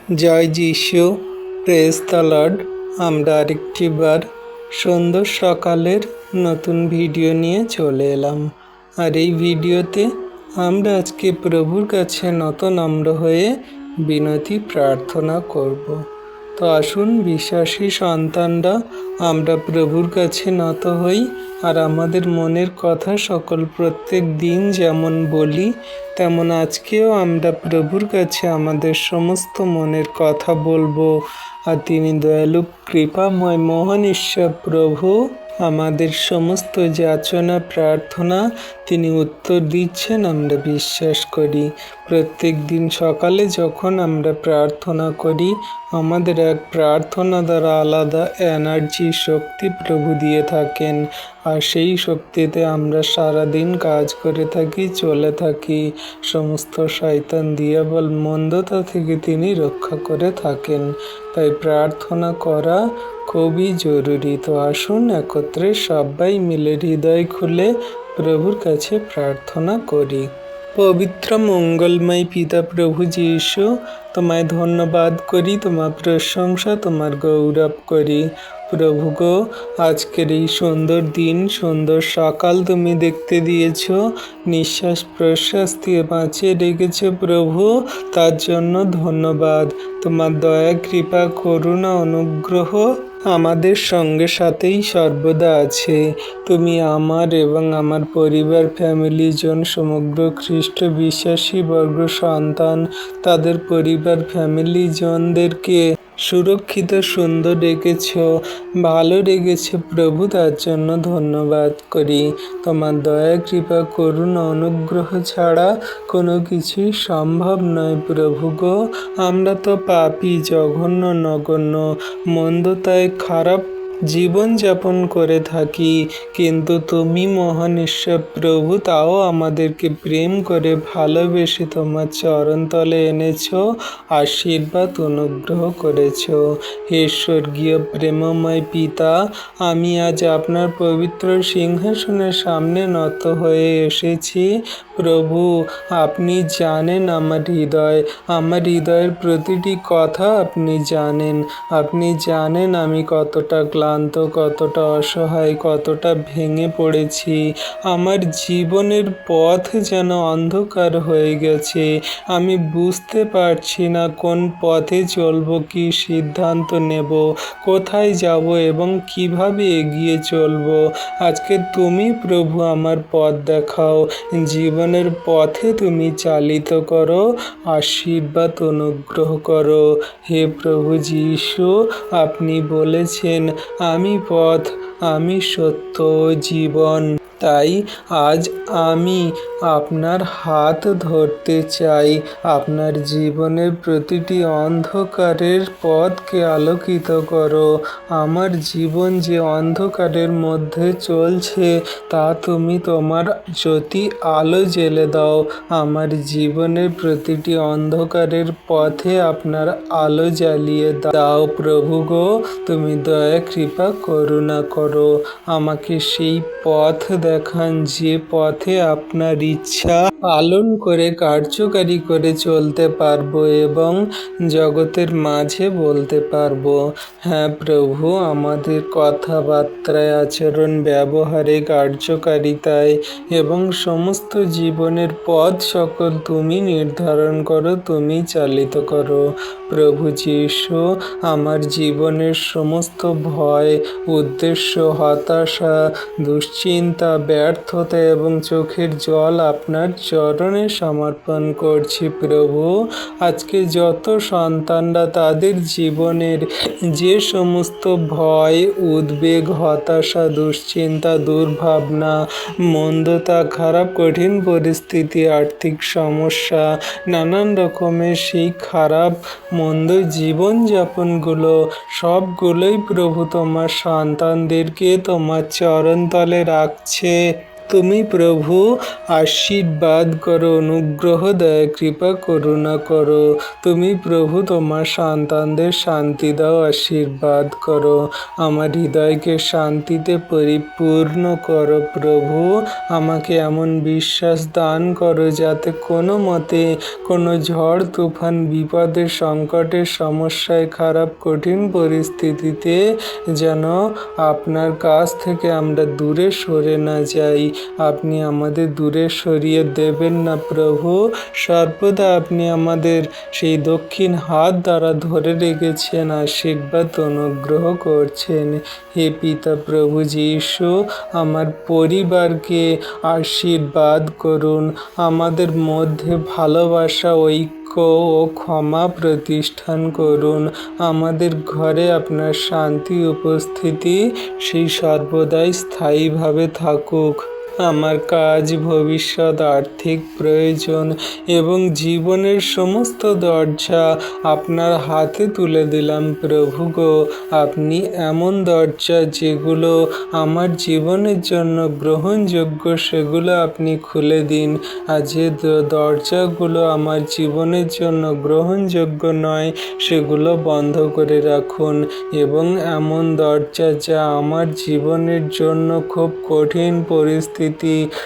জয় যিশু, praise the Lord. আমরা আরেকটিবার সুন্দর সকালের নতুন ভিডিও নিয়ে চলে এলাম। আর এই ভিডিওতে আমরা আজকে প্রভুর কাছে নম্র হয়ে বিনতি প্রার্থনা করব। তো আসুন বিশ্বাসী সন্তানরা আমরা প্রভুর কাছে নত হই, আর আমাদের মনের কথা সকল প্রত্যেক দিন যেমন বলি, তেমন আজকেও আমরা প্রভুর কাছে আমাদের সমস্ত মনের কথা বলবো। আর তিনি দয়ালু কৃপাময় মহান ঈশ্বর প্রভু আমাদের সমস্ত যাচনা প্রার্থনা তিনি উত্তর দিচ্ছেন আমরা বিশ্বাস করি। প্রত্যেক দিন সকালে যখন আমরা প্রার্থনা করি, আমাদের এক প্রার্থনা দ্বারা আলাদা এনার্জি শক্তি প্রভু দিয়ে থাকেন, আর সেই শক্তিতে আমরা সারাদিন কাজ করে থাকি, চলে থাকি। সমস্ত শয়তান দিয়াবল মন্দতা থেকে তিনি রক্ষা করে থাকেন। তাই প্রার্থনা করা খুবই জরুরি। তো আসুন একত্রে সবাই মিলে হৃদয় খুলে প্রভুর কাছে প্রার্থনা করি। পবিত্র মঙ্গলময় পিতা প্রভু যীশু, তোমায় ধন্যবাদ করি, তোমার প্রশংসা, তোমার গৌরব করি। প্রভু গো, আজকের এই সুন্দর দিন, সুন্দর সকাল তুমি দেখতে দিয়েছ, নিঃশ্বাস প্রশ্বাস দিয়ে বাঁচিয়ে রেখেছ প্রভু, তার জন্য ধন্যবাদ। তোমার দয়া, কৃপা, করুণা, অনুগ্রহ আমাদের সঙ্গে সাথেই সর্বদা আছে। তুমি আমার এবং আমার পরিবার, ফ্যামিলি জন, সমগ্র খ্রিস্ট বিশ্বাসী বর্গ সন্তান, তাদের পরিবার, ফ্যামিলি জনদেরকে সুরক্ষিত সুন্দর রেখেছ, ভালো রেখেছ প্রভু, তার জন্য ধন্যবাদ করি। তোমার দয়া, কৃপা, করুণা, অনুগ্রহ ছাড়া কোনো কিছুই সম্ভব নয় প্রভু গো। আমরা তো পাপী, জঘন্য, নগণ্য, মন্দতায় খারাপ জীবন যাপন করে থাকি, কিন্তু তুমি মহান ঈশ্বর প্রভু তাও আমাদেরকে প্রেম করে ভালোবেসে তোমার চরণতলে এনেছ, আশীর্বাদ অনুগ্রহ করেছ। হে স্বর্গীয় প্রেমময় পিতা, আমি আজ আপনার পবিত্র সিংহাসনের সামনে নত হয়ে এসেছি প্রভু। আপনি জানেন আমার হৃদয়ের প্রতিটি কথা আপনি জানেন। আপনি জানেন আমি কতটা ক্লান্ত, কতটা অসহায়, কতটা ভেঙে পড়েছি। আমার জীবনের পথ যেন অন্ধকার হয়ে গেছে। আমি বুঝতে পারছি না কোন পথে চলব, কি সিদ্ধান্ত নেব, কোথায় যাব এবং কিভাবে এগিয়ে চলব। আজকে তুমি প্রভু আমার পথ দেখাও, জীবনের পথে তুমি চালিত করো, আশীর্বাদ অনুগ্রহ করো। হে প্রভু যীশু, আপনি বলেছেন আমি পথ, আমি সত্য, জীবন। তাই আজ আমি আপনার হাত ধরতে চাই। আপনার জীবনের প্রতিটি অন্ধকারের পথকে আলোকিত করো। আমার জীবন যে অন্ধকারের মধ্যে চলছে, তা তুমি তোমার জ্যোতি আলো জেলে দাও। আমার জীবনের প্রতিটি অন্ধকারের পথে আপনার আলো জ্বালিয়ে দাও প্রভু গো। তুমি দয়া, কৃপা, করুণা করো। আমাকে সেই পথ দেখান যে পথে আপনার ইচ্ছা পালন করে কার্যকারী করে চলতে পারবো এবং জগতের মাঝে বলতে পারবো, হ্যাঁ প্রভু, আমাদের কথাবার্তায়, আচরণ, ব্যবহারে, কার্যকারিতায় এবং সমস্ত জীবনের পথ সকল তুমি নির্ধারণ করো, তুমি চালিত করো প্রভু যীশু। আমার জীবনের সমস্ত ভয়, উদ্দেশ্য, হতাশা, দুশ্চিন্তা, ব্যর্থতা এবং চোখের জল আপনার চরণে সমর্পণ করছি প্রভু। আজকে যত সন্তানরা তাদের জীবনের যে সমস্ত ভয়, উদ্বেগ, হতাশা, দুশ্চিন্তা, দুর্ভাবনা, মন্দতা, খারাপ কঠিন পরিস্থিতি, আর্থিক সমস্যা, নানান রকমের সেই খারাপ মন্দ জীবনযাপনগুলো সবগুলোই প্রভু তোমার সন্তানদেরকে তোমার চরণতলে রাখছে। তুমি প্রভু আশীর্বাদ করো, অনুগ্রহ দয়া কৃপা করুণা করো। তুমি প্রভু তোমার সন্তানদের শান্তি দাও, আশীর্বাদ করো। আমার হৃদয়কে শান্তিতে পরিপূর্ণ করো প্রভু। আমাকে এমন বিশ্বাস দান করো যাতে কোনো মতে কোনো ঝড় তুফান বিপদের সংকটের সমস্যায় খারাপ কঠিন পরিস্থিতিতে যেন আপনার কাছ থেকে আমরা দূরে সরে না যাই। আপনি আমাদের দূরে সরিয়ে দেবেন না প্রভু। সর্বদা আপনি আমাদের সেই দক্ষিণ হাত দ্বারা ধরে রেখেছেন, আশীর্বাদ অনুগ্রহ করছেন। হে পিতা প্রভু যীশু, আমার পরিবারকে আশীর্বাদ করুন। আমাদের মধ্যে ভালোবাসা, ঐক্য ও ক্ষমা প্রতিষ্ঠান করুন। আমাদের ঘরে আপনার শান্তি উপস্থিতি সেই সর্বদাই স্থায়ীভাবে থাকুক। আমার কাজ, ভবিষ্যৎ, আর্থিক প্রয়োজন এবং জীবনের সমস্ত দরজা আপনার হাতে তুলে দিলাম প্রভু গো। আপনি এমন দরজা যেগুলো আমার জীবনের জন্য গ্রহণযোগ্য সেগুলো আপনি খুলে দিন, আর যে দরজাগুলো আমার জীবনের জন্য গ্রহণযোগ্য নয় সেগুলো বন্ধ করে রাখুন। এবং এমন দরজা যা আমার জীবনের জন্য খুব কঠিন পরিস্থিতি,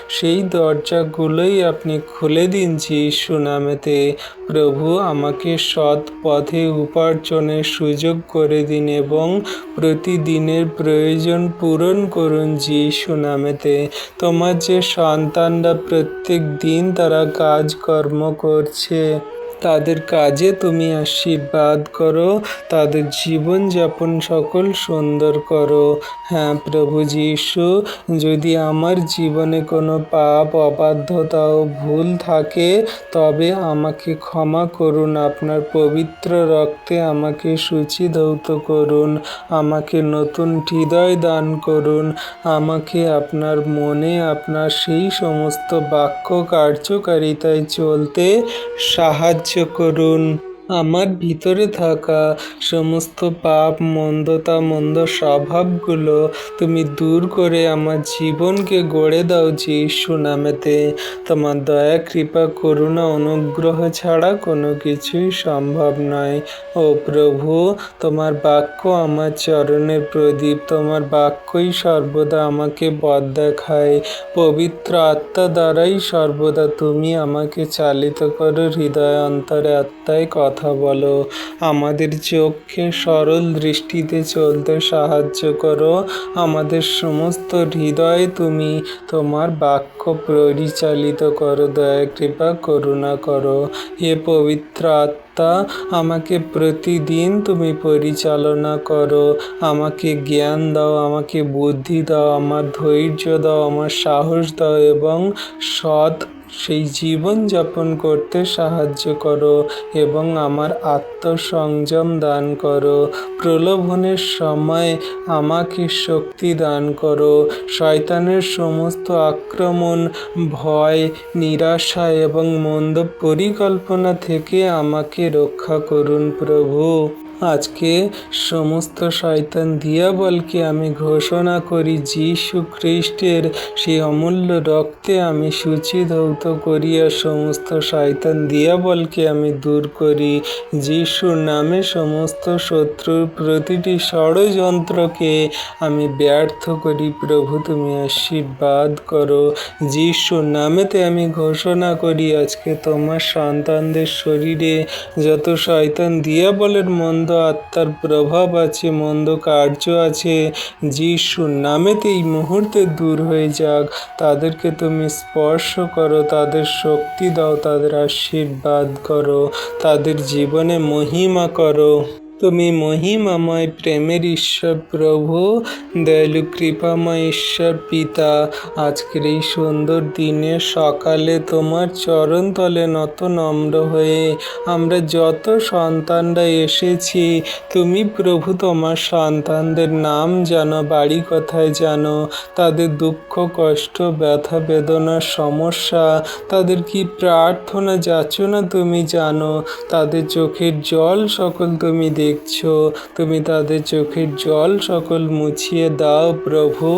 সেই দরজাগুলোই আপনি খুলে দিন যীশু নামেতে। প্রভু আমাকে সৎ পথে উপার্জনের সুযোগ করে দিন এবং প্রতিদিনের প্রয়োজন পূরণ করুন যীশু নামেতে। তোমার যে সন্তানরা প্রত্যেক দিন তারা কাজকর্ম করছে, তাদের কাজে তুমি আশীর্বাদ করো, তাদের জীবনযাপন সকল সুন্দর করো। হ্যাঁ প্রভু যীশু, যদি আমার জীবনে কোনো পাপ, অবাধ্যতা ও ভুল থাকে তবে আমাকে ক্ষমা করুন। আপনার পবিত্র রক্তে আমাকে সূচিধৌত করুন। আমাকে নতুন হৃদয় দান করুন। আমাকে আপনার মনে আপনার সেই সমস্ত বাক্য কার্যকারিতায় চলতে সাহায্য করুন। আমার ভিতরে থাকা সমস্ত পাপ, মন্দতা, মন্দ স্বভাবগুলো তুমি দূর করে আমার জীবনকে গড়ে দাও যীশু নামেতে। তোমার দয়া, কৃপা, করুণা, অনুগ্রহ ছাড়া কোনো কিছুই সম্ভব নয়। ও প্রভু, তোমার বাক্য আমার চরণের প্রদীপ। তোমার বাক্যই সর্বদা আমাকে পথ দেখায়। পবিত্র আত্মা দ্বারাই সর্বদা তুমি আমাকে চালিত করো। হৃদয় অন্তরে আত্মায় কথা বলো। আমাদের চোখকে সরল দৃষ্টিতে চলতে সাহায্য করো। আমাদের সমস্ত হৃদয়ে তুমি তোমার বাক্য পরিচালিত করো। দয়া, কৃপা, করুণা করো। হে পবিত্র আত্মা, আমাকে প্রতিদিন তুমি পরিচালনা করো। আমাকে জ্ঞান দাও, আমাকে বুদ্ধি দাও, আমার ধৈর্য দাও, আমার সাহস দাও এবং সৎ সেই জীবন যাপন করতে সাহায্য করো এবং আমার আত্মসংযম দান করো। প্রলোভনের সময় আমাকে শক্তি দান করো। শয়তানের সমস্ত আক্রমণ, ভয়, নিরাশা এবং মন্দ পরিকল্পনা থেকে আমাকে রক্ষা করুন প্রভু। আজকে সমস্ত শয়তান দিয়াবলকে আমি ঘোষণা করি যীশু খ্রিস্টের সেই অমূল্য রক্তে আমি সূচিধৌত করিয়া সমস্ত শয়তান দিয়াবলকে আমি দূর করি। যীশুর নামে সমস্ত শত্রুর প্রতিটি ষড়যন্ত্রকে আমি ব্যর্থ করি। প্রভু তুমি আশীর্বাদ করো। যীশুর নামেতে আমি ঘোষণা করি আজকে তোমার সন্তানদের শরীরে যত শয়তান দিয়াবলের মন্দ আত্মার প্রভাব আছে, মন্দ কার্য আছে, যীশুর নামেতে এই মুহূর্তে দূর হয়ে যাক। তাদেরকে তুমি স্পর্শ করো, তাদের শক্তি দাও, তাদের আশীর্বাদ করো, তাদের জীবনে মহিমা করো। তুমি মহিমাময় প্রেমের ঈশ্বর প্রভু, দয়ালু কৃপাময় ঈশ্বর পিতা। আজকের এই সুন্দর দিনে সকালে তোমার চরণতলে নত নম্র হয়ে আমরা যত সন্তানরা এসেছি, তুমি প্রভু তোমার সন্তানদের নাম জানো, বাড়ি কোথায় জানো, তাদের দুঃখ, কষ্ট, ব্যথা, বেদনার সমস্যা, তাদের কি প্রার্থনা যাচনা তুমি জানো, তাদের চোখের জল সকল তুমি দেখছো, তুমি তাদের চোখের জল সকল মুছিয়ে দাও প্রভু।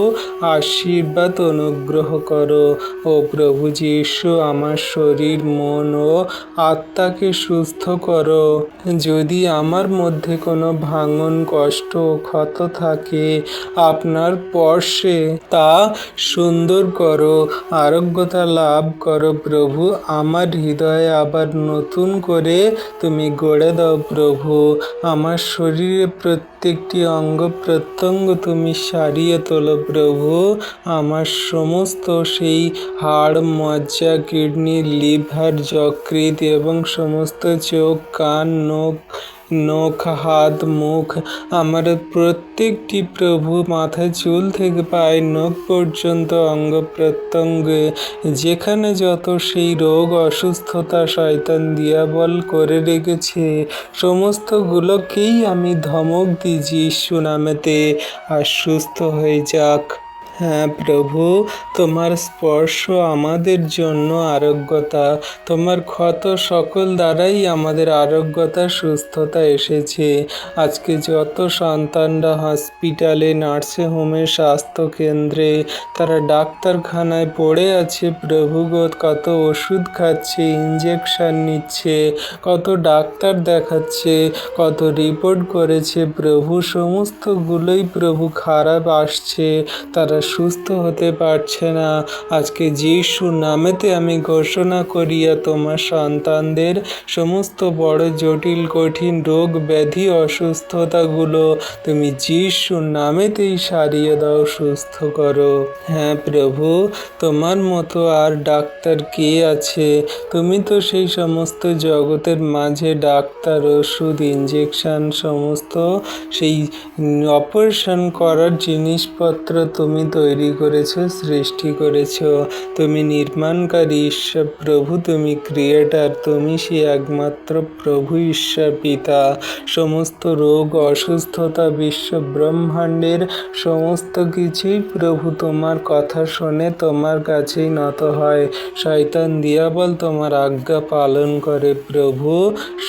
আশীর্বাদ অনুগ্রহ করো। ও প্রভু যিশু, আমার শরীর, মন ও আত্মাকে সুস্থ করো। যদি আমার মধ্যে কোনো ভাঙন, কষ্ট ও ক্ষত থাকে, আপনার স্পর্শে তা সুন্দর করো। আরোগ্যতা লাভ করো প্রভু। আমার হৃদয়ে আবার নতুন করে তুমি গড়ে দাও প্রভু। আমার শরীরে প্রত্যেকটি অঙ্গ প্রত্যঙ্গ তুমি সারিয়ে তোলো প্রভু। আমার সমস্ত সেই হাড়, মজ্জা, কিডনি, লিভার, যকৃৎ এবং সমস্ত চোখ, কান, নখ, হাত, মুখ, আমার প্রত্যেকটি প্রভু, মাথায় চুল থেকে পায়ের নখ পর্যন্ত অঙ্গ প্রত্যঙ্গে যেখানে যত সেই রোগ, অসুস্থতা শয়তান দিয়াবল করে রেখেছে, সমস্তগুলোকেই আমি ধমক দিই যিশু নামেতে, আর সুস্থ হয়ে যাক। হ্যাঁ প্রভু, তোমার স্পর্শ আমাদের জন্য আরোগ্যতা। তোমার ক্ষত সকল দ্বারাই আমাদের আরোগ্যতা, সুস্থতা এসেছে। আজকে যত সন্তানরা হসপিটালে, নার্সিং হোমে, স্বাস্থ্যকেন্দ্রে, তারা ডাক্তারখানায় পড়ে আছে প্রভু গো, কত ওষুধ খাচ্ছে, ইঞ্জেকশন নিচ্ছে, কত ডাক্তার দেখাচ্ছে, কত রিপোর্ট করেছে প্রভু, সমস্তগুলোই প্রভু খারাপ আসছে, তারা সুস্থ হতে পারছে না। আজকে যিশু নামেতে আমি ঘোষণা করিয়া তোমার সন্তানদের সমস্ত বড় জটিল কঠিন রোগ ব্যাধি অসুস্থতাগুলো তুমি যিশু নামেতেই সারিয়ে দাও, সুস্থ করো। হ্যাঁ প্রভু, তোমার মতো আর ডাক্তার কে আছে? তুমি তো সেই সমস্ত জগতের মাঝে ডাক্তার, ওষুধ, ইঞ্জেকশন, সমস্ত সেই অপারেশন করার জিনিসপত্র তুমি তৈরি করেছো, সৃষ্টি করেছো। তুমি নির্মাণকারী ঈশ্বর প্রভু, তুমি ক্রিয়েটার, তুমি সেই একমাত্র প্রভু ঈশ্বর পিতা। সমস্ত রোগ, অসুস্থতা, বিশ্ব ব্রহ্মাণ্ডের সমস্ত কিছুই প্রভু তোমার কথা শোনে তোমার কাছেই নত হয়। শয়তান দিয়াবল তোমার আজ্ঞা পালন করে প্রভু।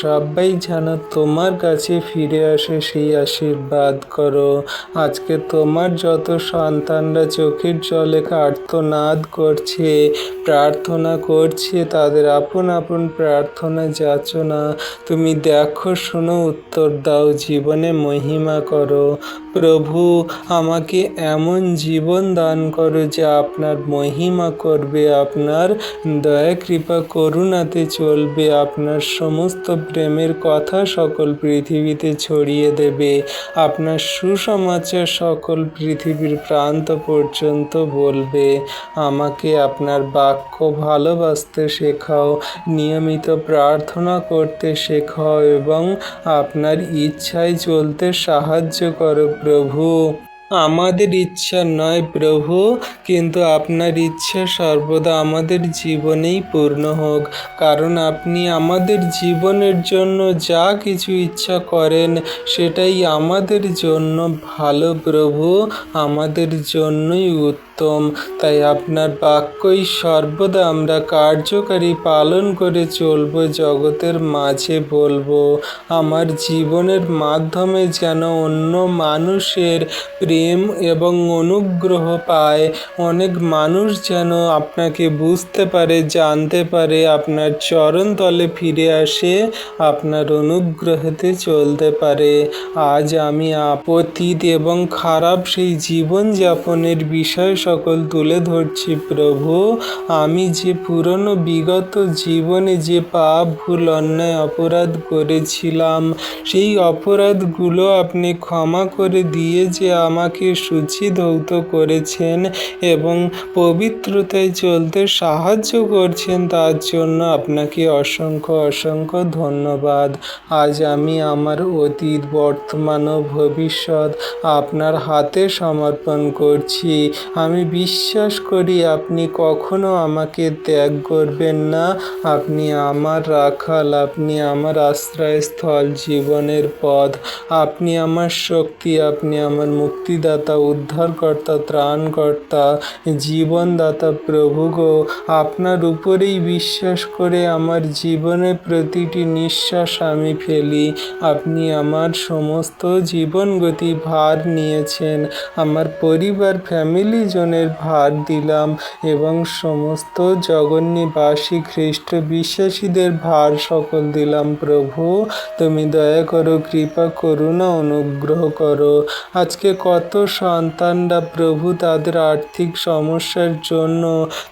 সবাই যেন তোমার কাছে ফিরে আসে, সেই আশীর্বাদ করো। আজকে তোমার যত সন্তানরা চোখের জলে আর্তনাদ করছে, প্রার্থনা করছে, তাদের আপন আপন প্রার্থনা যাচনা তুমি দেখো, শোনো, উত্তর দাও, জীবনে মহিমা করো প্রভু। আমাকে এমন জীবন দান করো যা আপনার মহিমা করবে, আপনার দয়া কৃপা করুণাতে চলবে, আপনার সমস্ত প্রেমের কথা সকল পৃথিবীতে ছড়িয়ে দেবে, আপনার সুসমাচার সকল পৃথিবীর প্রান্ত পর্যন্ত বলবে। আমাকে আপনার বাক্য ভালোবাসতে শেখাও, নিয়মিত প্রার্থনা করতে শেখাও এবং আপনার ইচ্ছায় চলতে সাহায্য করো প্রভু। আমাদের ইচ্ছা নয় প্রভু, কিন্তু আপনার ইচ্ছা সর্বদা আমাদের জীবনেই পূর্ণ হোক, কারণ আপনি আমাদের জীবনের জন্য যা কিছু ইচ্ছা করেন সেটাই আমাদের জন্য ভালো প্রভু, আমাদের জন্যই উত্তম। তাই আপনার বাক্যই সর্বদা আমরা কার্যকারী পালন করে চলব, জগতের মাঝে বলবো। আমার জীবনের মাধ্যমে যেন অন্য মানুষের প্রেম এবং অনুগ্রহ পায়, অনেক মানুষ যেন আপনাকে বুঝতে পারে, জানতে পারে, আপনার চরণতলে ফিরে আসে, আপনার অনুগ্রহতে চলতে পারে। আজ আমি অতীত এবং খারাপ সেই জীবনযাপনের বিষয় সকল তুলে ধরছি প্রভু। আমি যে পুরনো বিগত জীবনে যে পাপ, ভুল, অন্যায়, অপরাধ করেছিলাম, সেই অপরাধগুলো আপনি ক্ষমা করে দিয়ে যে আমাকে শুচিধৌত করেছেন এবং পবিত্রতায় চলতে সাহায্য করছেন, তার জন্য আপনাকে অসংখ্য অসংখ্য ধন্যবাদ। আজ আমি আমার অতীত, বর্তমান ও ভবিষ্যৎ আপনার হাতে সমর্পণ করছি। আমি আমি বিশ্বাস করি আপনি কখনো আমাকে ত্যাগ করবেন না। আপনি আমার রাখাল, আপনি আমার আশ্রয়স্থল, জীবনের পথ, আপনি আমার শক্তি, আপনি আমার মুক্তিদাতা, উদ্ধারকর্তা, ত্রাণকর্তা, জীবনদাতা। প্রভু গো, আপনার উপরেই বিশ্বাস করে আমার জীবনের প্রতিটি নিঃশ্বাস আমি ফেলি। আপনি আমার সমস্ত জীবনগতি ভার নিয়েছেন, আমার পরিবার ফ্যামিলি জনের ভার দিলাম এবং সমস্ত জগন্নিবাসী খ্রিস্ট বিশ্বাসীদের ভার সকল দিলাম। প্রভু তুমি দয়া করো, কৃপা করুণা অনুগ্রহ করো। আজকে কত সন্তানরা প্রভু তাদের আর্থিক সমস্যার জন্য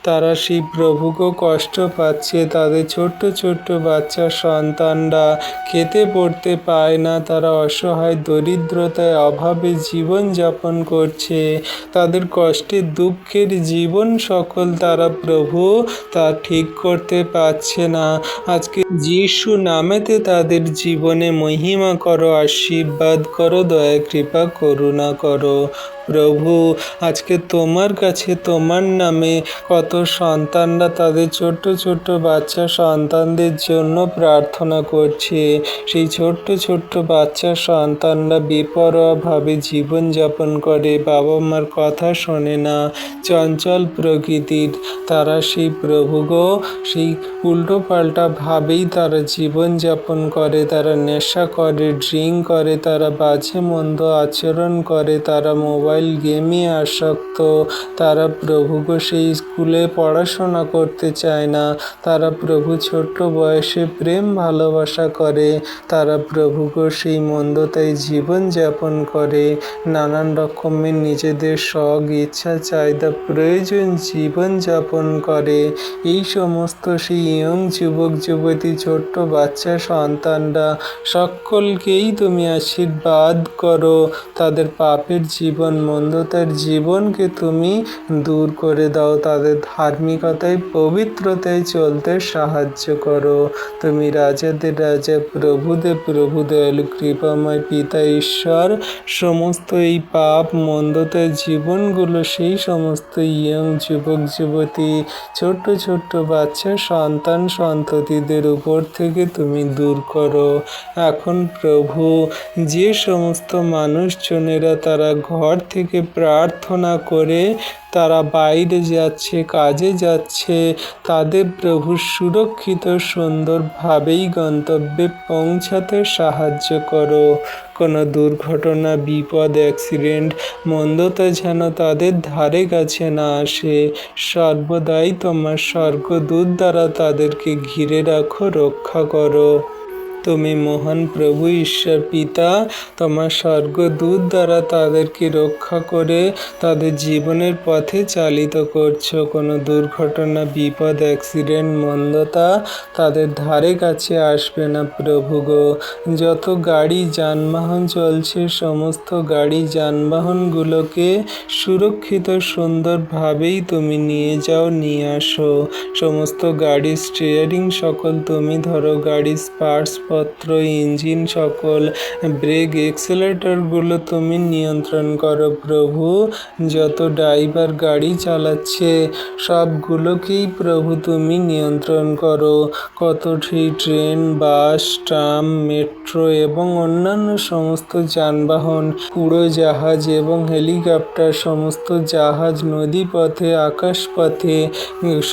তারা সেই প্রভুকে কষ্ট পাচ্ছে। তাদের ছোট্ট ছোট্ট বাচ্চা সন্তানরা খেতে পড়তে পায় না, তারা অসহায় দরিদ্রতায় অভাবে জীবন যাপন করছে। তাদের কষ্টের দুঃখের জীবন সকল তারা প্রভু তা ঠিক করতে পারছে না। আজকে যিশু নামেতে তাদের জীবনে মহিমা করো, আশীর্বাদ করো, দয়া কৃপা করুণা করো। প্রভু আজকে তোমার কাছে তোমার নামে কত সন্তানরা তাদের ছোট্ট ছোট্ট বাচ্চা সন্তানদের জন্য প্রার্থনা করছে। সেই ছোট্ট ছোট্ট বাচ্চা সন্তানরা বেপরোয়াভাবে জীবনযাপন করে, বাবা মার কথা শোনে না, চঞ্চল প্রকৃতির। তারা সেই প্রভু গো, সেই উল্টো পাল্টা ভাবেই তারা জীবনযাপন করে, তারা নেশা করে, ড্রিঙ্ক করে, তারা বাজে মন্দ আচরণ করে, তারা মোবাইল গেমে আসক্ত। তারা প্রভু গো সেই স্কুলে পড়াশোনা করতে চায় না। তারা প্রভু ছোট্ট বয়সে প্রেম ভালোবাসা করে। তারা প্রভু গো সেই মন্দতায় জীবনযাপন করে, নানান রকমের নিজেদের শখ ইচ্ছা চাহিদা প্রয়োজন জীবনযাপন করে। এই সমস্ত সেই ইয়ং যুবক যুবতী ছোট্ট বাচ্চা সন্তানরা সকলকেই তুমি আশীর্বাদ করো। তাদের পাপের জীবন মন্দতার জীবনকে তুমি দূর করে দাও, তাদের ধার্মিকতায় পবিত্রতায় চলতে সাহায্য করো। তুমি রাজাদের রাজা, প্রভুদের প্রভু, দয়ালু কৃপাময় পিতা ঈশ্বর, সমস্ত এই পাপ মন্দতার জীবনগুলো সেই সমস্ত ইয়ং যুবক যুবতী ছোট্ট ছোট্ট বাচ্চা সন্তান সন্ততিদের উপর থেকে তুমি দূর করো। এখন প্রভু যে সমস্ত মানুষজনেরা তারা ঘর থেকে প্রার্থনা করে তারা বাইরে যাচ্ছে, কাজে যাচ্ছে, তাদের প্রভু সুরক্ষিত সুন্দরভাবেই গন্তব্যে পৌঁছাতে সাহায্য করো। কোনো দুর্ঘটনা, বিপদ, অ্যাক্সিডেন্ট, মন্দতা যেন তাদের ধারে কাছে না আসে। সর্বদাই তোমার স্বর্গদূত দ্বারা তাদেরকে ঘিরে রাখো, রক্ষা করো। তুমি মহান প্রভু ঈশ্বর পিতা, তোমার স্বর্গদূত দ্বারা তাদেরকে রক্ষা করে তাদের জীবনের পথে চালিত করছো। কোনো দুর্ঘটনা, বিপদ, অ্যাক্সিডেন্ট, মন্দতা তাদের ধারে কাছে আসবে না প্রভু গো। যত গাড়ি যানবাহন চলছে সমস্ত গাড়ি যানবাহনগুলোকে সুরক্ষিত সুন্দরভাবেই তুমি নিয়ে যাও, নিয়ে আসো। সমস্ত গাড়ির স্টিয়ারিং সকল তুমি ধরো, গাড়ির পার্টস পত্র, ইঞ্জিন সকল, ব্রেক, এক্সেলেটরগুলো তুমি নিয়ন্ত্রণ করো প্রভু। যত ড্রাইভার গাড়ি চালাচ্ছে সবগুলোকেই প্রভু তুমি নিয়ন্ত্রণ করো। কত সেই ট্রেন, বাস, ট্রাম, মেট্রো এবং অন্যান্য সমস্ত যানবাহন, উড়োজাহাজ এবং হেলিকপ্টার, সমস্ত জাহাজ নদীপথে, আকাশপথে,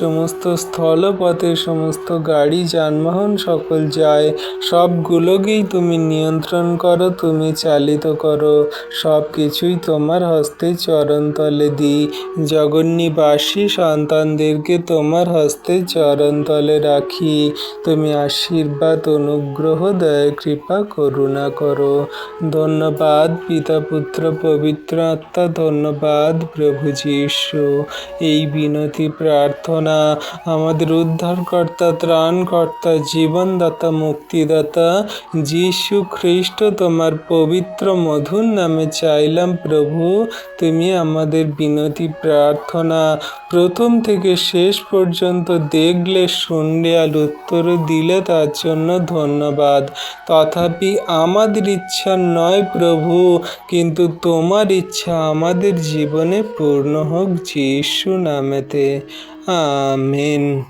সমস্ত স্থলপথে সমস্ত গাড়ি যানবাহন সকল যায়, সবগুলোকেই তুমি নিয়ন্ত্রণ করো, তুমি চালিত করো। সব কিছুই তোমার হস্তে চরণতলে দিই। জগন্নিবাসী সন্তানদেরকে তোমার হস্তে চরণতলে রাখি। তুমি আশীর্বাদ, অনুগ্রহ, দয়া কৃপা করুণা করো। ধন্যবাদ পিতা, পুত্র, পবিত্র আত্মা, ধন্যবাদ প্রভু যীশু। এই বিনতি প্রার্থনা আমাদের উদ্ধারকর্তা, ত্রাণকর্তা, জীবনদাতা, মুক্তিদাতা মুক্তিদাতা যীশু খ্রিস্ট তোমার পবিত্র মধুর নামে চাইলাম প্রভু, তুমি আমাদের বিনতি প্রার্থনা প্রথম থেকে শেষ পর্যন্ত দেখলে, শুনলে আর উত্তর দিলে, তার জন্য ধন্যবাদ। তথাপি আমাদের ইচ্ছা নয় প্রভু, কিন্তু তোমার ইচ্ছা আমাদের জীবনে পূর্ণ হোক, যীশু নামেতে, আমেন।